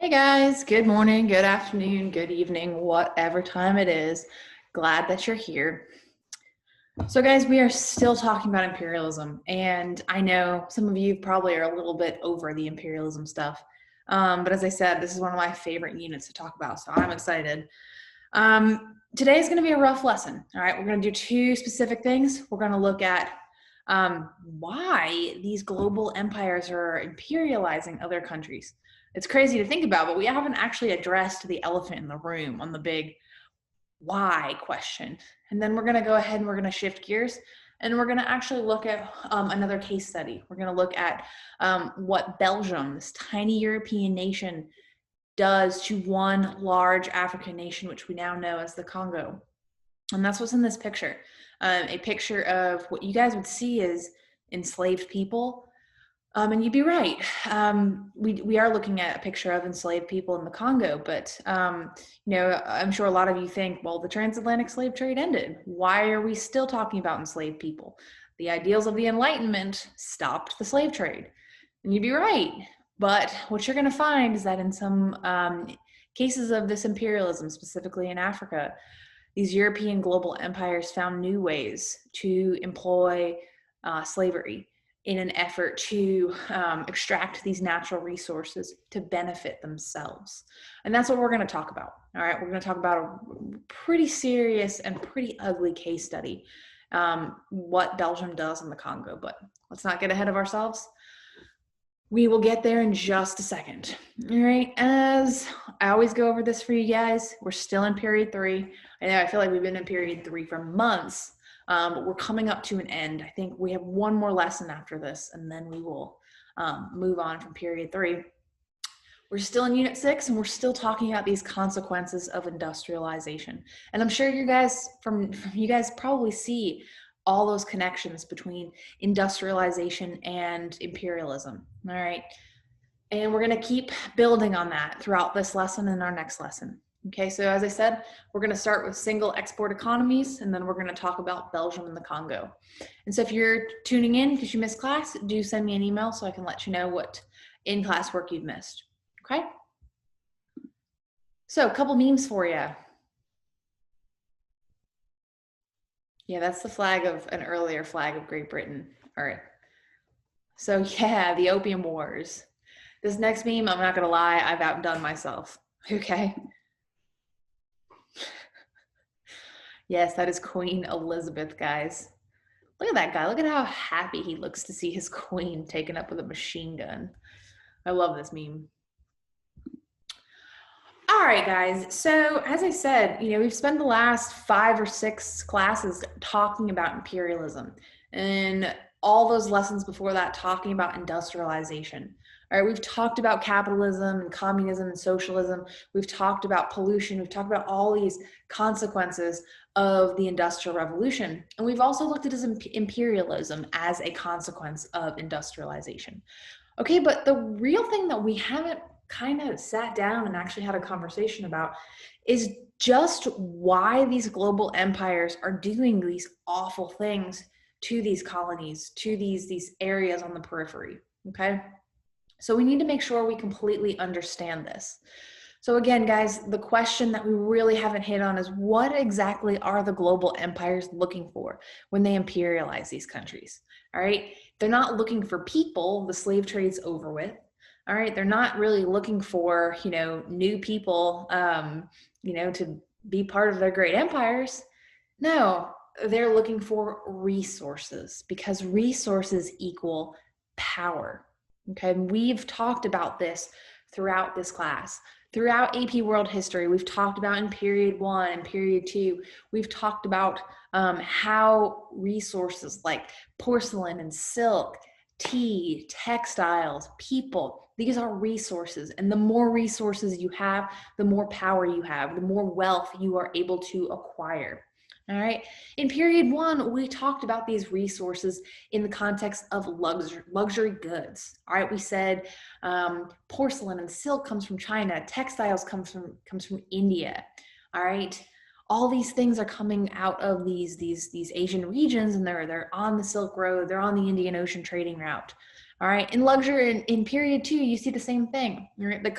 Hey guys, good morning, good afternoon, good evening, whatever time it is. Glad that you're here. So, guys, we are still talking about imperialism, and I know some of you probably are a little bit over the imperialism stuff. But as I said, this is one of my favorite units to talk about, so I'm excited. Today is going to be a rough lesson. All right, we're going to do two specific things. We're going to look at why these global empires are imperializing other countries. It's crazy to think about, but we haven't actually addressed the elephant in the room on the big why question. And then we're going to go ahead and we're going to shift gears and we're going to actually look at another case study. We're going to look at what Belgium, this tiny European nation, does to one large African nation, which we now know as the Congo. And that's what's in this picture. A picture of what you guys would see as enslaved people. And you'd be right. We are looking at a picture of enslaved people in the Congo, but I'm sure a lot of you think, well, the transatlantic slave trade ended. Why are we still talking about enslaved people? The ideals of the Enlightenment stopped the slave trade, and you'd be right. But what you're going to find is that in some cases of this imperialism, specifically in Africa, these European global empires found new ways to employ slavery in an effort to extract these natural resources to benefit themselves. And that's what we're going to talk about. All right, we're going to talk about a pretty serious and pretty ugly case study, what Belgium does in the Congo. But let's not get ahead of ourselves. We will get there in just a second. All right, as I always go over this for you guys, we're still in period 3. I know I feel like we've been in period 3 for months, but we're coming up to an end. I think we have one more lesson after this, and then we will move on from period 3. We're still in unit 6, and we're still talking about these consequences of industrialization. And I'm sure you guys probably see all those connections between industrialization and imperialism. All right. And we're going to keep building on that throughout this lesson and our next lesson. Okay, so as I said, we're going to start with single export economies, and then we're going to talk about Belgium and the Congo. And so if you're tuning in because you missed class, do send me an email so I can let you know what in-class work you've missed. Okay? So a couple memes for you. Yeah, that's the flag of an earlier flag of Great Britain. All right. So yeah, the Opium Wars. This next meme, I'm not going to lie, I've outdone myself. Okay? Yes, that is Queen Elizabeth, guys. Look at that guy. Look at how happy he looks to see his queen taken up with a machine gun. I love this meme. All right, guys. So as I said, we've spent the last 5 or 6 classes talking about imperialism, and all those lessons before that talking about industrialization. All right, we've talked about capitalism and communism and socialism. We've talked about pollution. We've talked about all these consequences of the Industrial Revolution. And we've also looked at imperialism as a consequence of industrialization. Okay, but the real thing that we haven't kind of sat down and actually had a conversation about is just why these global empires are doing these awful things to these colonies, to these areas on the periphery. Okay, so we need to make sure we completely understand this. So again, guys, the question that we really haven't hit on is what exactly are the global empires looking for when they imperialize these countries? All right, they're not looking for people. The slave trade's over with. All right, they're not really looking for new people to be part of their great empires. No, they're looking for resources, because resources equal power. Okay, we've talked about this throughout this class. Throughout AP World History, we've talked about in period 1 and period 2, we've talked about how resources like porcelain and silk, tea, textiles, people, these are resources. And the more resources you have, the more power you have, the more wealth you are able to acquire. All right. In period 1, we talked about these resources in the context of luxury goods. All right. We said porcelain and silk comes from China. Textiles comes from India. All right. All these things are coming out of these Asian regions, and they're on the Silk Road. They're on the Indian Ocean trading route. All right, in luxury, in period 2, you see the same thing. Right? The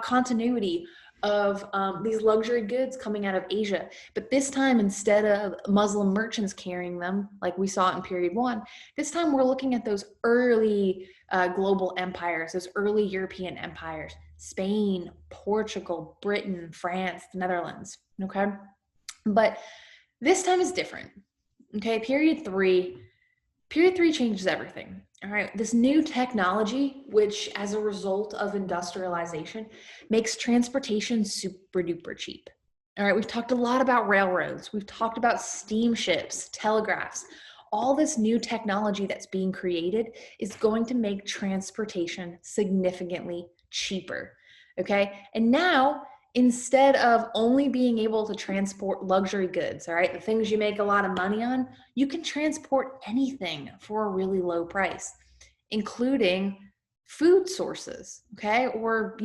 continuity of these luxury goods coming out of Asia. But this time, instead of Muslim merchants carrying them, like we saw in period 1, this time we're looking at those early global empires, those early European empires, Spain, Portugal, Britain, France, the Netherlands, okay? But this time is different, okay? Period 3 changes everything. All right, this new technology, which as a result of industrialization, makes transportation super duper cheap. All right, we've talked a lot about railroads. We've talked about steamships, telegraphs. All this new technology that's being created is going to make transportation significantly cheaper. Okay, and now instead of only being able to transport luxury goods, all right, the things you make a lot of money on, you can transport anything for a really low price, including food sources, okay, or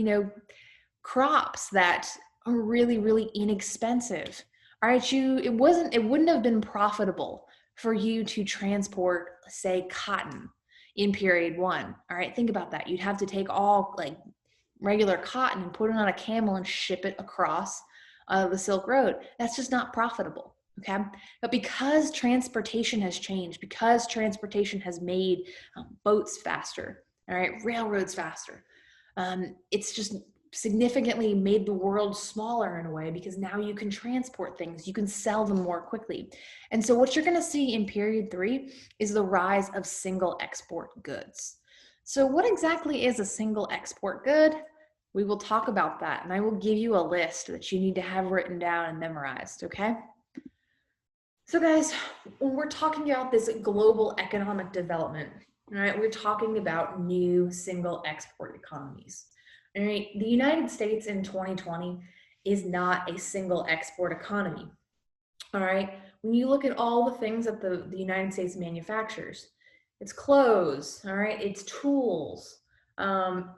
crops that are really, really inexpensive. All right, it wouldn't have been profitable for you to transport, say, cotton in period 1. All right, think about that. You'd have to take all like regular cotton and put it on a camel and ship it across the Silk Road. That's just not profitable, okay? But because transportation has changed, because transportation has made boats faster, all right, railroads faster, it's just significantly made the world smaller in a way, because now you can transport things, you can sell them more quickly. And so what you're going to see in period 3 is the rise of single export goods. So what exactly is a single export good? We will talk about that, and I will give you a list that you need to have written down and memorized, okay? So guys, when we're talking about this global economic development, all right, we're talking about new single export economies. All right, the United States in 2020 is not a single export economy. All right, when you look at all the things that the United States manufactures, it's clothes, all right, it's tools,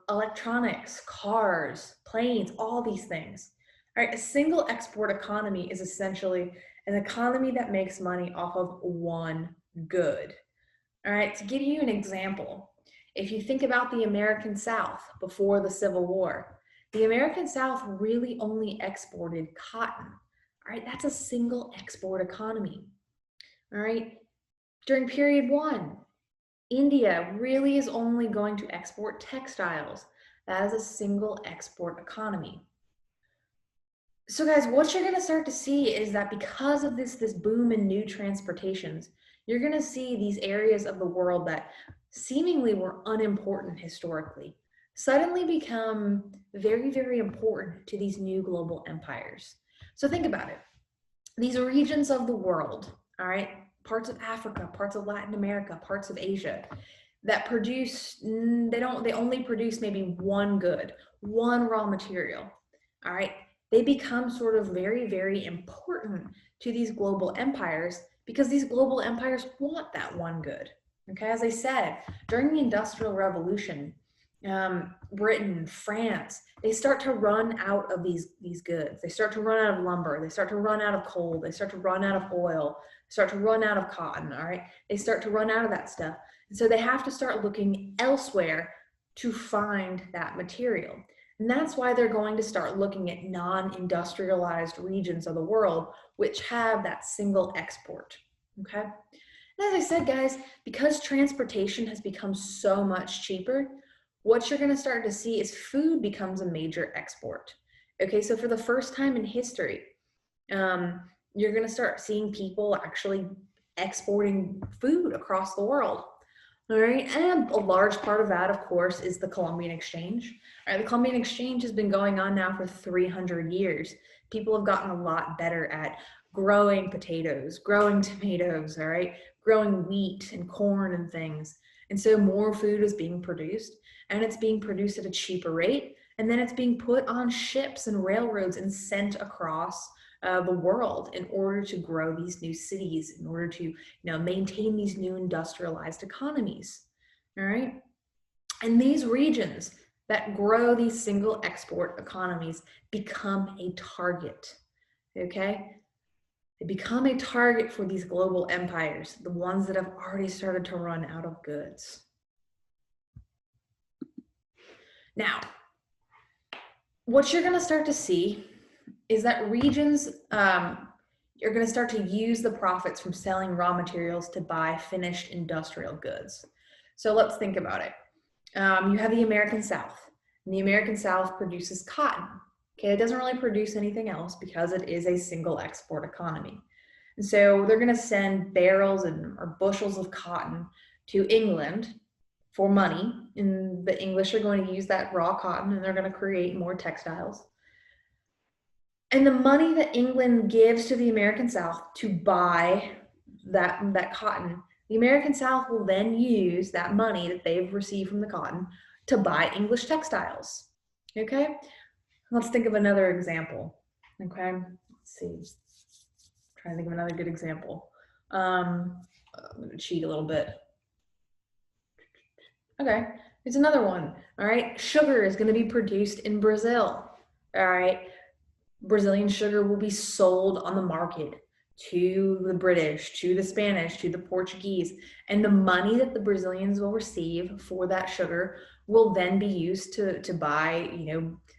electronics, cars, planes, all these things. All right, a single export economy is essentially an economy that makes money off of one good. All right, to give you an example, if you think about the American South before the Civil War, the American South really only exported cotton. All right, that's a single export economy. All right, during period 1, India really is only going to export textiles. That is a single export economy. So guys, what you're gonna start to see is that because of this boom in new transportations, you're gonna see these areas of the world that seemingly were unimportant historically suddenly become very, very important to these new global empires. So think about it. These regions of the world, all right, parts of Africa, parts of Latin America, parts of Asia, that produce, they only produce maybe one good, one raw material, all right? They become sort of very, very important to these global empires because these global empires want that one good, okay? As I said, during the Industrial Revolution, Britain, France, they start to run out of these goods. They start to run out of lumber. They start to run out of coal. They start to run out of oil. They start to run out of cotton, all right? They start to run out of that stuff. And so they have to start looking elsewhere to find that material. And that's why they're going to start looking at non-industrialized regions of the world, which have that single export, okay? And as I said, guys, because transportation has become so much cheaper, what you're going to start to see is food becomes a major export. Okay, so for the first time in history, you're going to start seeing people actually exporting food across the world. All right, and a large part of that, of course, is the Columbian Exchange. All right, the Columbian Exchange has been going on now for 300 years. People have gotten a lot better at growing potatoes, growing tomatoes, all right, growing wheat and corn and things. And so more food is being produced, and it's being produced at a cheaper rate, and then it's being put on ships and railroads and sent across the world in order to grow these new cities, in order to maintain these new industrialized economies. All right, and these regions that grow these single export economies become a target. Okay, they become a target for these global empires, the ones that have already started to run out of goods. Now, what you're going to start to see is that regions, you're going to start to use the profits from selling raw materials to buy finished industrial goods. So let's think about it. You have the American South, and the American South produces cotton. Okay, it doesn't really produce anything else because it is a single export economy. And so they're going to send barrels or bushels of cotton to England for money, and the English are going to use that raw cotton and they're going to create more textiles. And the money that England gives to the American South to buy that cotton, the American South will then use that money that they've received from the cotton to buy English textiles. Okay, let's think of another example. Okay, let's see. Trying to think of another good example. I'm going to cheat a little bit. Okay, here's another one. All right, sugar is going to be produced in Brazil. All right, Brazilian sugar will be sold on the market to the British, to the Spanish, to the Portuguese, and the money that the Brazilians will receive for that sugar will then be used to buy,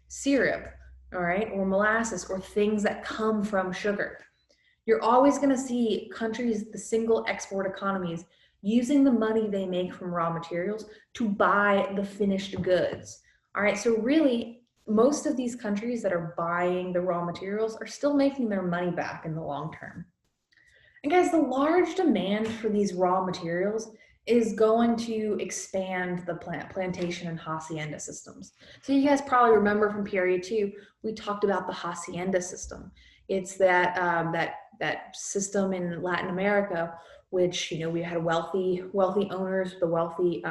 syrup, all right, or molasses, or things that come from sugar. You're always going to see countries, the single export economies, using the money they make from raw materials to buy the finished goods. All right, so really, most of these countries that are buying the raw materials are still making their money back in the long term. And guys, the large demand for these raw materials is going to expand the plantation and hacienda systems. So you guys probably remember from period 2, we talked about the hacienda system. It's that that system in Latin America, which we had wealthy owners, the wealthy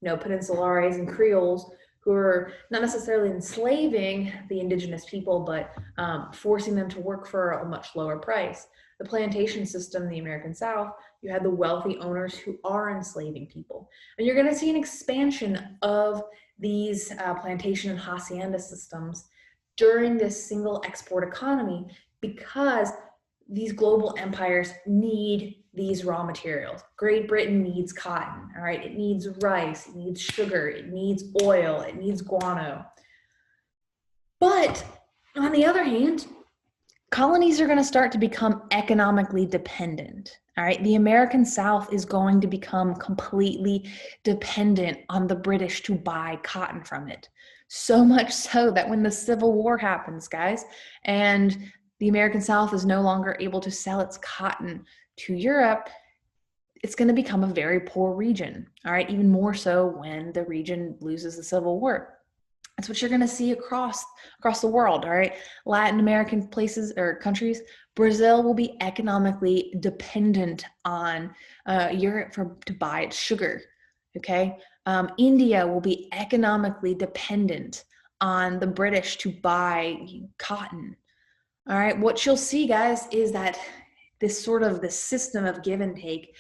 Peninsulares and Creoles, who are not necessarily enslaving the indigenous people, but forcing them to work for a much lower price. The plantation system in the American South, you had the wealthy owners who are enslaving people. And you're going to see an expansion of these plantation and hacienda systems during this single export economy, because these global empires need these raw materials. Great Britain needs cotton, all right? It needs rice, it needs sugar, it needs oil, it needs guano. But on the other hand, colonies are going to start to become economically dependent, all right? The American South is going to become completely dependent on the British to buy cotton from it. So much so that when the Civil War happens, guys, and the American South is no longer able to sell its cotton to Europe, it's going to become a very poor region, all right? Even more so when the region loses the Civil War. That's what you're going to see across the world, all right? Latin American places or countries, Brazil will be economically dependent on Europe to buy its sugar, okay? India will be economically dependent on the British to buy cotton. All right, what you'll see, guys, is that this system of give and take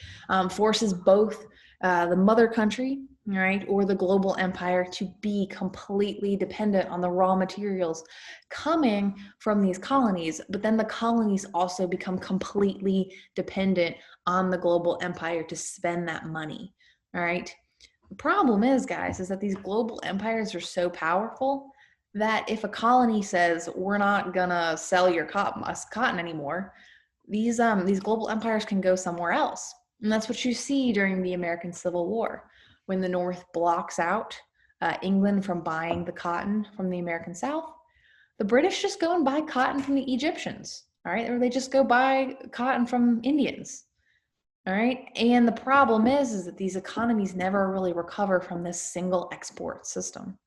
forces both the mother country, all right, or the global empire to be completely dependent on the raw materials coming from these colonies, but then the colonies also become completely dependent on the global empire to spend that money, all right? The problem is, guys, is that these global empires are so powerful that if a colony says, we're not gonna sell your cotton anymore, these global empires can go somewhere else. And that's what you see during the American Civil War, when the North blocks out England from buying the cotton from the American South. The British just go and buy cotton from the Egyptians, all right? Or they just go buy cotton from Indians, all right? And the problem is that these economies never really recover from this single export system.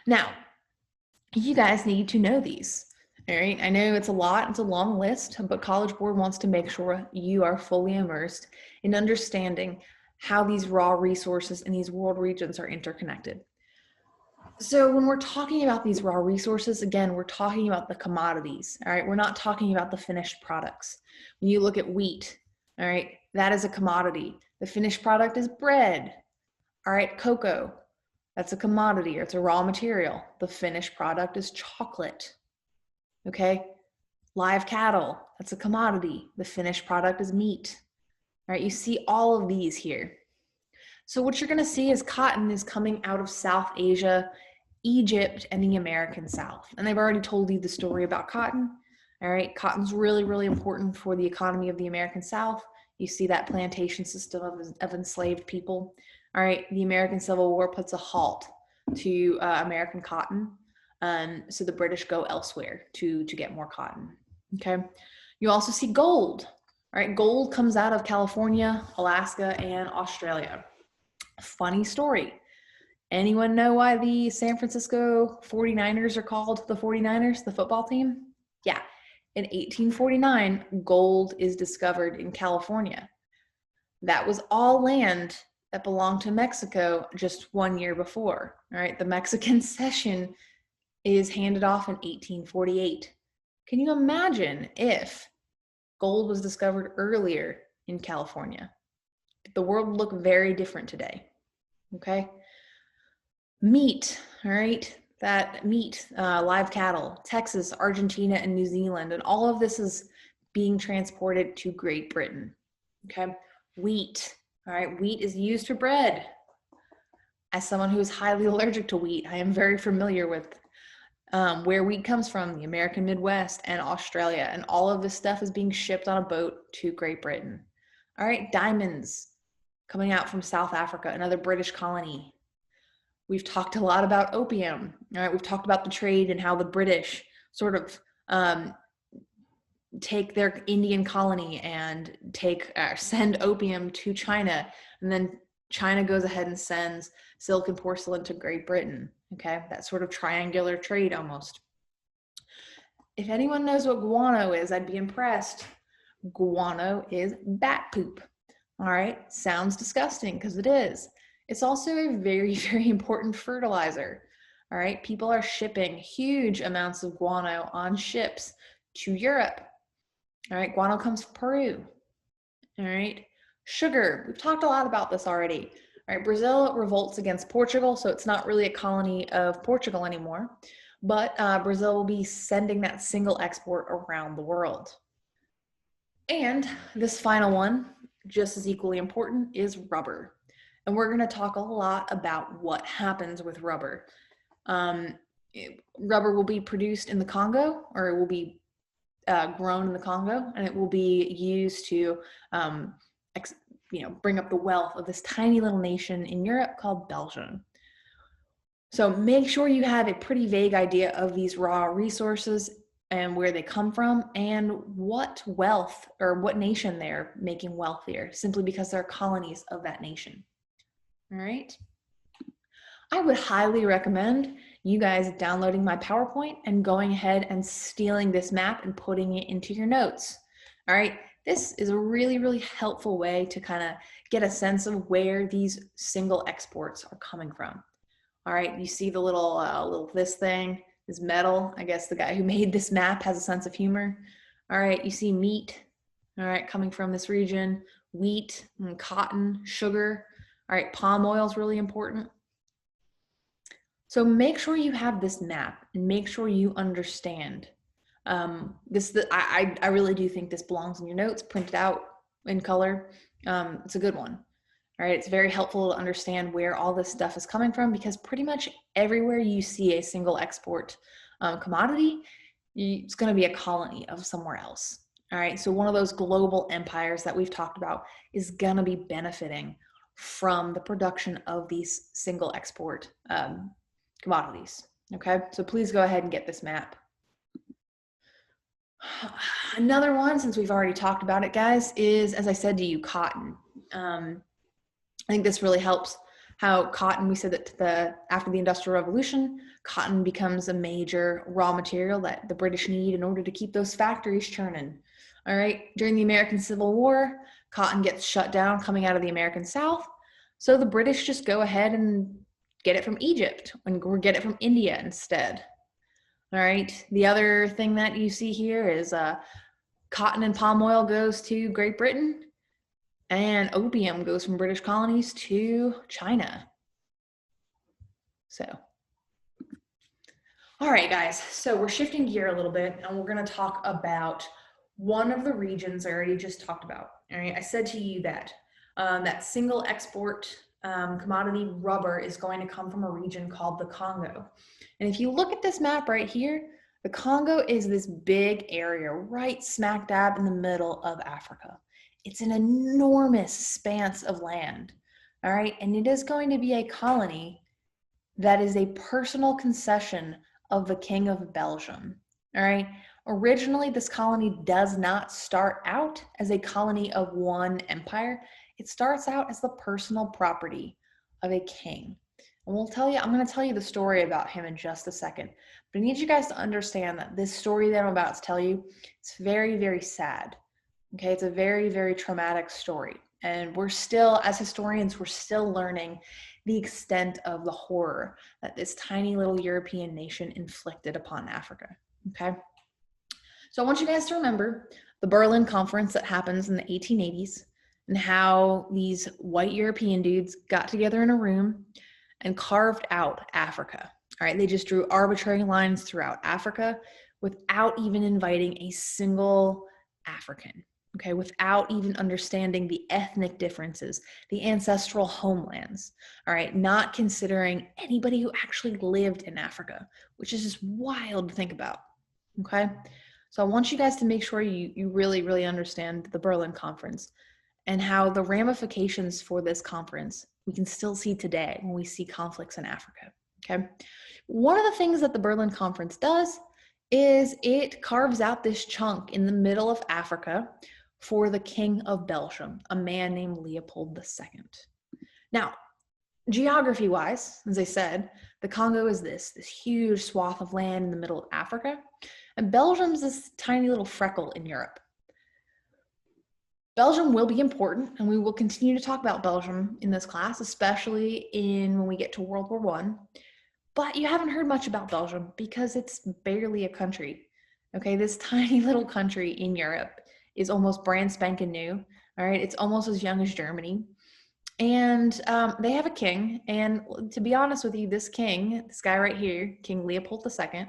Now, you guys need to know these, all right? I know it's a lot, it's a long list, but College Board wants to make sure you are fully immersed in understanding how these raw resources in these world regions are interconnected. So when we're talking about these raw resources, again, we're talking about the commodities, all right? We're not talking about the finished products. When you look at wheat, all right, that is a commodity. The finished product is bread, all right? Cocoa, that's a commodity, or it's a raw material. The finished product is chocolate, okay? Live cattle, that's a commodity. The finished product is meat, all right? You see all of these here. So what you're going to see is cotton is coming out of South Asia, Egypt, and the American South. And they've already told you the story about cotton. All right, cotton's really, really important for the economy of the American South. You see that plantation system of enslaved people. All right, the American Civil War puts a halt to American cotton. So the British go elsewhere to get more cotton. Okay, you also see gold. All right, gold comes out of California, Alaska, and Australia. Funny story. Anyone know why the San Francisco 49ers are called the 49ers, the football team? Yeah, in 1849, gold is discovered in California. That was all land that belonged to Mexico just 1 year before. All right, the Mexican cession is handed off in 1848. Can you imagine if gold was discovered earlier in California? The world would look very different today. Okay. Meat, all right, that meat, live cattle, Texas, Argentina, and New Zealand, and all of this is being transported to Great Britain. Okay. Wheat, all right, wheat is used for bread. As someone who is highly allergic to wheat, I am very familiar with where wheat comes from, the American Midwest and Australia, and all of this stuff is being shipped on a boat to Great Britain. All right, diamonds coming out from South Africa, another British colony. We've talked a lot about opium. All right, we've talked about the trade and how the British sort of take their Indian colony and send opium to China, and then China goes ahead and sends silk and porcelain to Great Britain. Okay, that sort of triangular trade almost. If anyone knows what guano is, I'd be impressed. Guano is bat poop. All right, sounds disgusting because it is. It's also a very, very important fertilizer. All right, people are shipping huge amounts of guano on ships to Europe. All right, guano comes from Peru. All right, sugar, we've talked a lot about this already. All right, Brazil revolts against Portugal, so it's not really a colony of Portugal anymore, but Brazil will be sending that single export around the world. And this final one, just as equally important, is rubber. And we're going to talk a lot about what happens with rubber. Rubber will be produced in the Congo, or it will be grown in the Congo, and it will be used to bring up the wealth of this tiny little nation in Europe called Belgium. So make sure you have a pretty vague idea of these raw resources and where they come from and what wealth or what nation they're making wealthier, simply because they're colonies of that nation. All right. I would highly recommend you guys downloading my PowerPoint and going ahead and stealing this map and putting it into your notes. All right. This is a really, really helpful way to kind of get a sense of where these single exports are coming from. All right. You see the little this thing is metal. I guess the guy who made this map has a sense of humor. All right. You see meat. All right. Coming from this region, wheat and cotton, sugar. All right. Palm oil is really important. So make sure you have this map and make sure you understand. I really do think this belongs in your notes, printed out in color. It's a good one. All right, it's very helpful to understand where all this stuff is coming from, because pretty much everywhere you see a single export commodity, it's going to be a colony of somewhere else. All right, so one of those global empires that we've talked about is going to be benefiting from the production of these single export commodities. Okay, so please go ahead and get this map. Another one, since we've already talked about it, guys, is, as I said to you, cotton. I think this really helps how cotton, we said that after the Industrial Revolution, cotton becomes a major raw material that the British need in order to keep those factories churning. All right, during the American Civil War, cotton gets shut down coming out of the American South. So the British just go ahead and get it from Egypt or get it from India instead. All right, the other thing that you see here is cotton and palm oil goes to Great Britain, and opium goes from British colonies to China. So, all right, guys, so we're shifting gear a little bit, and we're going to talk about one of the regions I already just talked about. All right, I said to you that that single export commodity rubber is going to come from a region called the Congo. And if you look at this map right here, the Congo is this big area right smack dab in the middle of Africa. It's an enormous expanse of land, all right? And it is going to be a colony that is a personal concession of the King of Belgium, all right? Originally, this colony does not start out as a colony of one empire. It starts out as the personal property of a king. And I'm going to tell you the story about him in just a second. But I need you guys to understand that this story that I'm about to tell you is very, very sad. Okay, it's a very, very traumatic story. And we're still, as historians, we're still learning the extent of the horror that this tiny little European nation inflicted upon Africa. Okay. So I want you guys to remember the Berlin Conference that happens in the 1880s and how these white European dudes got together in a room and carved out Africa. All right, they just drew arbitrary lines throughout Africa without even inviting a single African, okay, without even understanding the ethnic differences, the ancestral homelands, all right, not considering anybody who actually lived in Africa, which is just wild to think about, okay? So I want you guys to make sure you really, really understand the Berlin Conference and how the ramifications for this conference we can still see today when we see conflicts in Africa, okay? One of the things that the Berlin Conference does is it carves out this chunk in the middle of Africa for the King of Belgium, a man named Leopold II. Now, geography-wise, as I said, the Congo is this huge swath of land in the middle of Africa, and Belgium's this tiny little freckle in Europe. Belgium will be important, and we will continue to talk about Belgium in this class, especially when we get to World War I. But you haven't heard much about Belgium because it's barely a country. Okay, this tiny little country in Europe is almost brand spanking new. All right, it's almost as young as Germany. And they have a king. And to be honest with you, this king, this guy right here, King Leopold II,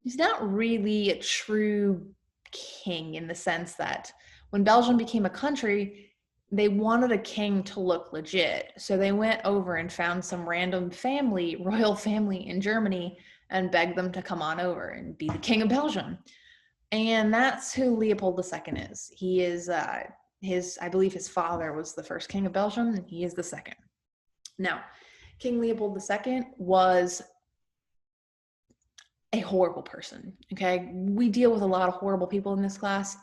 he's not really a true king in the sense that when Belgium became a country, they wanted a king to look legit. So they went over and found some random family, royal family in Germany, and begged them to come on over and be the King of Belgium. And that's who Leopold II is. He is, I believe his father was the first King of Belgium, and he is the second. Now, King Leopold II was a horrible person, okay? We deal with a lot of horrible people in this class.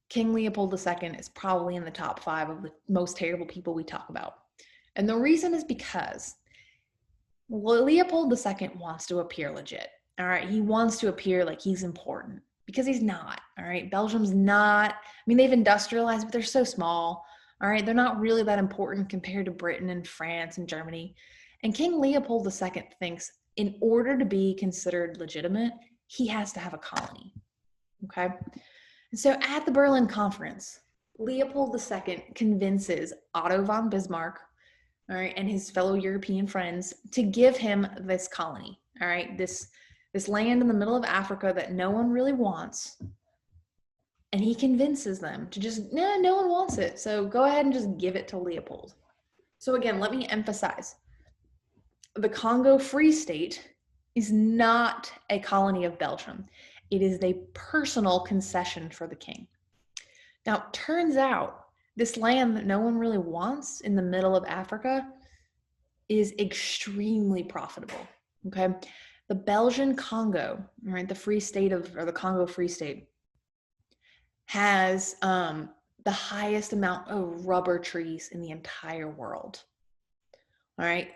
King Leopold II is probably in the top 5 of the most terrible people we talk about. And the reason is because Leopold II wants to appear legit, all right? He wants to appear like he's important because he's not, all right? Belgium's not, I mean, they've industrialized, but they're so small, all right? They're not really that important compared to Britain and France and Germany. And King Leopold II thinks in order to be considered legitimate, he has to have a colony, okay? And so at the Berlin Conference, Leopold II convinces Otto von Bismarck, all right, and his fellow European friends to give him this colony, all right, this land in the middle of Africa that no one really wants. And he convinces them to just, no one wants it. So go ahead and just give it to Leopold. So again, let me emphasize, the Congo Free State is not a colony of Belgium. It is a personal concession for the king. Now, it turns out this land that no one really wants in the middle of Africa is extremely profitable, okay? The Belgian Congo, right, the Congo Free State has the highest amount of rubber trees in the entire world, all right?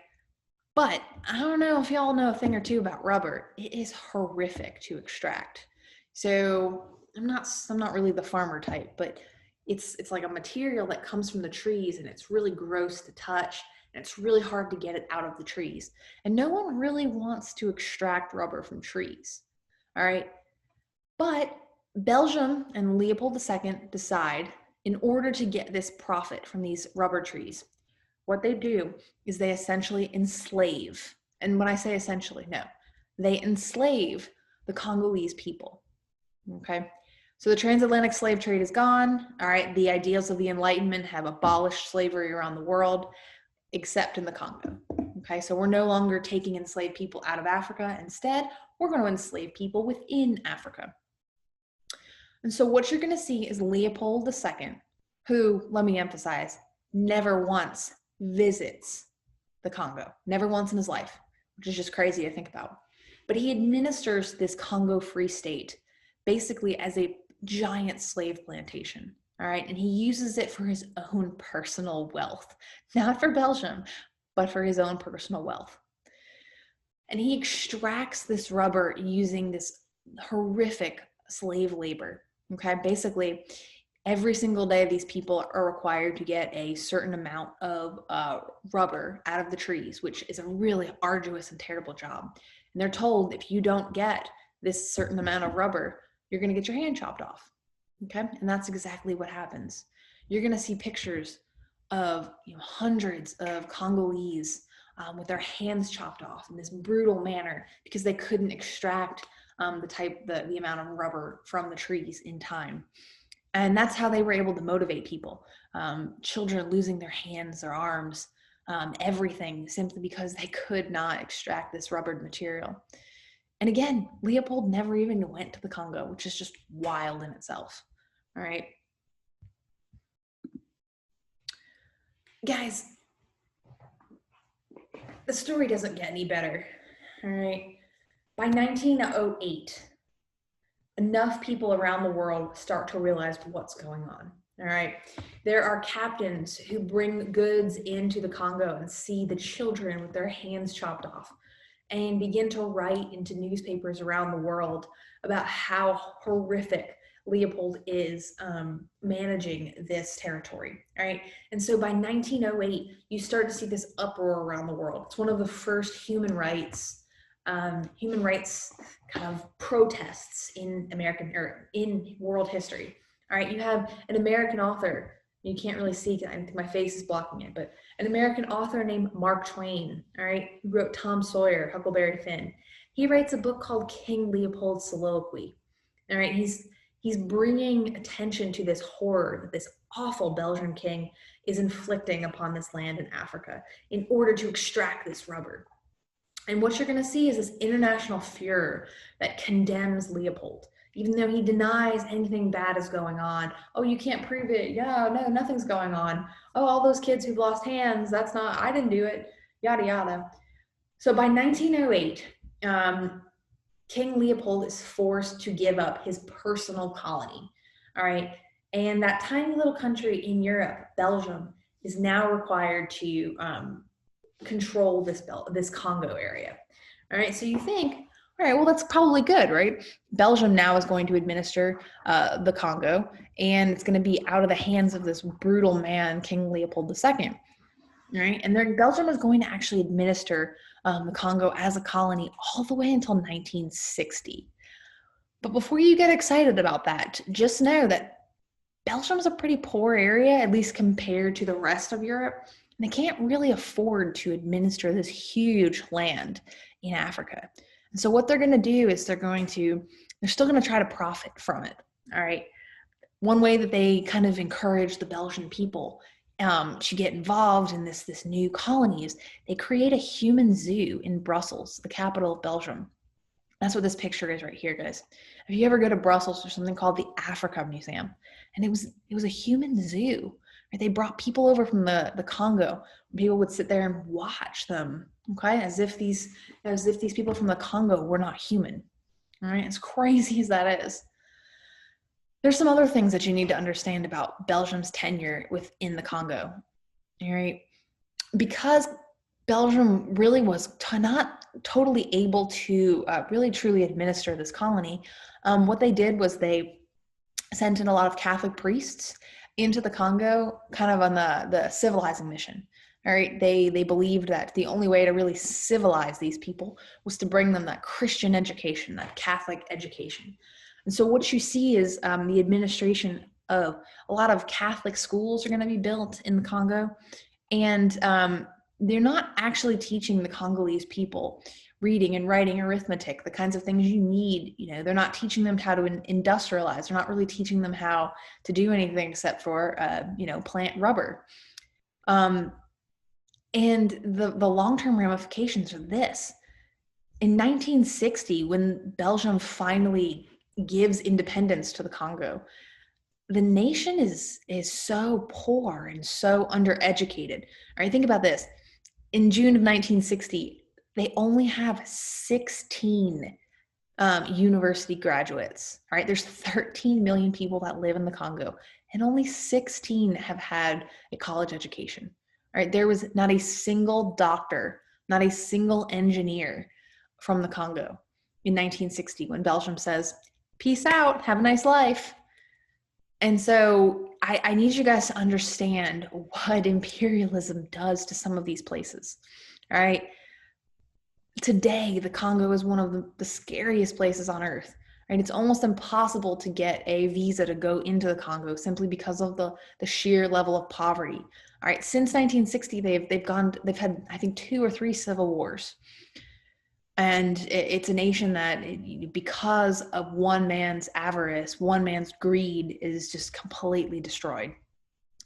But I don't know if y'all know a thing or two about rubber. It is horrific to extract. So I'm not really the farmer type, but it's like a material that comes from the trees, and it's really gross to touch, and it's really hard to get it out of the trees. And no one really wants to extract rubber from trees. All right. But Belgium and Leopold II decide, in order to get this profit from these rubber trees, what they do is they essentially enslave. And when I say essentially, no, they enslave the Congolese people. Okay. So the transatlantic slave trade is gone. All right, the ideals of the Enlightenment have abolished slavery around the world, except in the Congo. Okay, so we're no longer taking enslaved people out of Africa. Instead, we're going to enslave people within Africa. And so what you're going to see is Leopold II, who, let me emphasize, never once visits the Congo, never once in his life, which is just crazy to think about. But he administers this Congo Free State basically as a giant slave plantation. All right, and he uses it for his own personal wealth, not for Belgium, but for his own personal wealth. And he extracts this rubber using this horrific slave labor. Okay, basically, every single day these people are required to get a certain amount of rubber out of the trees, which is a really arduous and terrible job. And they're told if you don't get this certain amount of rubber, you're going to get your hand chopped off. Okay, and that's exactly what happens. You're going to see pictures of hundreds of Congolese with their hands chopped off in this brutal manner because they couldn't extract the amount of rubber from the trees in time. And that's how they were able to motivate people. Children losing their hands, their arms, everything, simply because they could not extract this rubbered material. And again, Leopold never even went to the Congo, which is just wild in itself. All right. Guys, the story doesn't get any better. All right. By 1908, enough people around the world start to realize what's going on. All right. There are captains who bring goods into the Congo and see the children with their hands chopped off and begin to write into newspapers around the world about how horrific Leopold is managing this territory. All right. And so by 1908, you start to see this uproar around the world. It's one of the first human rights kind of protests in in world history. All right, you have an American author. You can't really see, I think my face is blocking it, but an American author named Mark Twain, all right, who wrote Tom Sawyer, Huckleberry Finn. He writes a book called King Leopold's Soliloquy. All right, he's bringing attention to this horror that this awful Belgian king is inflicting upon this land in Africa in order to extract this rubber. And what you're going to see is this international furor that condemns Leopold, even though he denies anything bad is going on. Oh, you can't prove it. Yeah, no, nothing's going on. Oh, all those kids who've lost hands, that's not, I didn't do it, yada, yada. So by 1908, King Leopold is forced to give up his personal colony, all right? And that tiny little country in Europe, Belgium, is now required to control this Congo area. All right, so you think, all right, well, that's probably good, right? Belgium now is going to administer the Congo, and it's going to be out of the hands of this brutal man, King Leopold II. All right, and Belgium is going to actually administer the Congo as a colony all the way until 1960. But before you get excited about that, just know that Belgium is a pretty poor area, at least compared to the rest of Europe. And they can't really afford to administer this huge land in Africa. And so what they're going to do is they're still going to try to profit from it. All right. One way that they kind of encourage the Belgian people to get involved in this new colony is they create a human zoo in Brussels, the capital of Belgium. That's what this picture is right here, guys. If you ever go to Brussels, there's something called the Africa Museum, and it was a human zoo. Right? They brought people over from the Congo. People would sit there and watch them, okay, as if these people from the Congo were not human. All right, as crazy as that is. There's some other things that you need to understand about Belgium's tenure within the Congo. All right, because Belgium really was not totally able to really truly administer this colony. What they did was they sent in a lot of Catholic priests into the Congo, kind of on the civilizing mission. All right, they believed that the only way to really civilize these people was to bring them that Christian education, that Catholic education. And so what you see is the administration of a lot of Catholic schools are going to be built in the Congo, and they're not actually teaching the Congolese people reading and writing, arithmetic, the kinds of things you need. They're not teaching them how to industrialize. They're not really teaching them how to do anything except for, plant rubber. And the long-term ramifications are this. In 1960, when Belgium finally gives independence to the Congo, the nation is so poor and so undereducated. All right, think about this. In June of 1960, they only have 16 university graduates. All right, there's 13 million people that live in the Congo, and only 16 have had a college education. All right, there was not a single doctor, not a single engineer from the Congo in 1960 when Belgium says, peace out, have a nice life. And so I need you guys to understand what imperialism does to some of these places. All right. Today, the Congo is one of the scariest places on earth. Right? It's almost impossible to get a visa to go into the Congo simply because of the sheer level of poverty. All right. Since 1960, they've had, I think, 2 or 3 civil wars. And it's a nation that, because of one man's avarice, one man's greed, is just completely destroyed.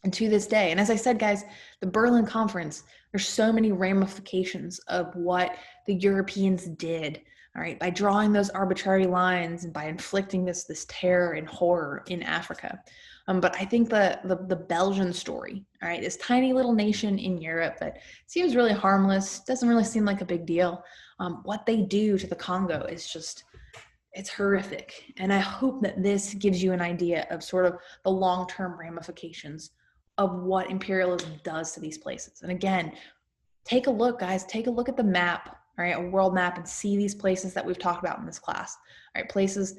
And to this day, and as I said, guys, the Berlin Conference, there's so many ramifications of what the Europeans did, all right, by drawing those arbitrary lines and by inflicting this terror and horror in Africa. But I think the Belgian story, all right, this tiny little nation in Europe that seems really harmless, doesn't really seem like a big deal. What they do to the Congo is just, it's horrific. And I hope that this gives you an idea of sort of the long-term ramifications of what imperialism does to these places. And again, take a look, guys, take a look at the map, all right, a world map, and see these places that we've talked about in this class, all right, places,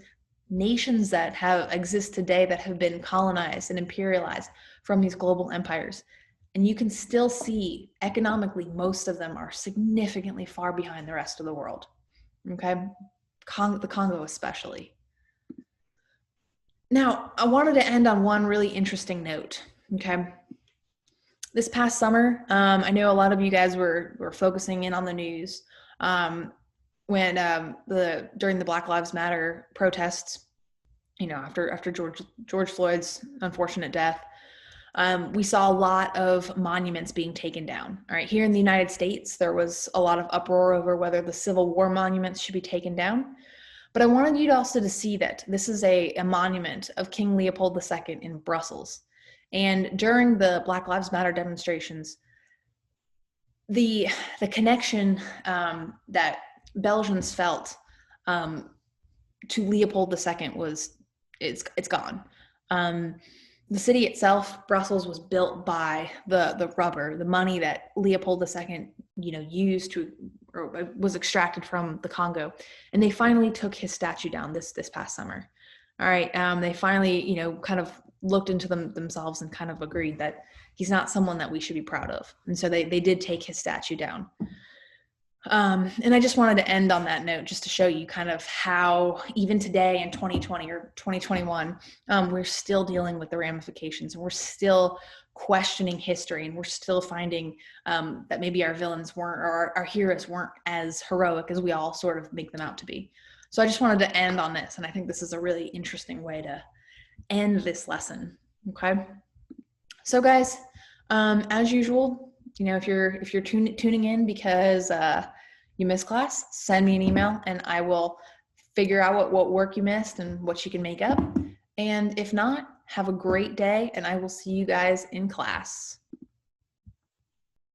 nations that exist today that have been colonized and imperialized from these global empires. And you can still see economically, most of them are significantly far behind the rest of the world, okay? The Congo especially. Now, I wanted to end on one really interesting note, okay? This past summer, I know a lot of you guys were focusing in on the news when during the Black Lives Matter protests, after George Floyd's unfortunate death. We saw a lot of monuments being taken down. All right, here in the United States, there was a lot of uproar over whether the Civil War monuments should be taken down. But I wanted you also to see that this is a monument of King Leopold II in Brussels. And during the Black Lives Matter demonstrations, the connection that Belgians felt to Leopold II it's gone. The city itself, Brussels, was built by the rubber, the money that Leopold II, used or was extracted from the Congo. And they finally took his statue down this past summer. All right. They finally, kind of looked into themselves and kind of agreed that he's not someone that we should be proud of. And so they did take his statue down. And I just wanted to end on that note, just to show you kind of how even today in 2020 or 2021, we're still dealing with the ramifications, and we're still questioning history, and we're still finding that maybe our villains weren't, or our heroes weren't as heroic as we all sort of make them out to be. So I just wanted to end on this, and I think this is a really interesting way to end this lesson. Okay. So guys, as usual, if you're tuning in because you missed class, send me an email and I will figure out what work you missed and what you can make up. And if not, have a great day, and I will see you guys in class.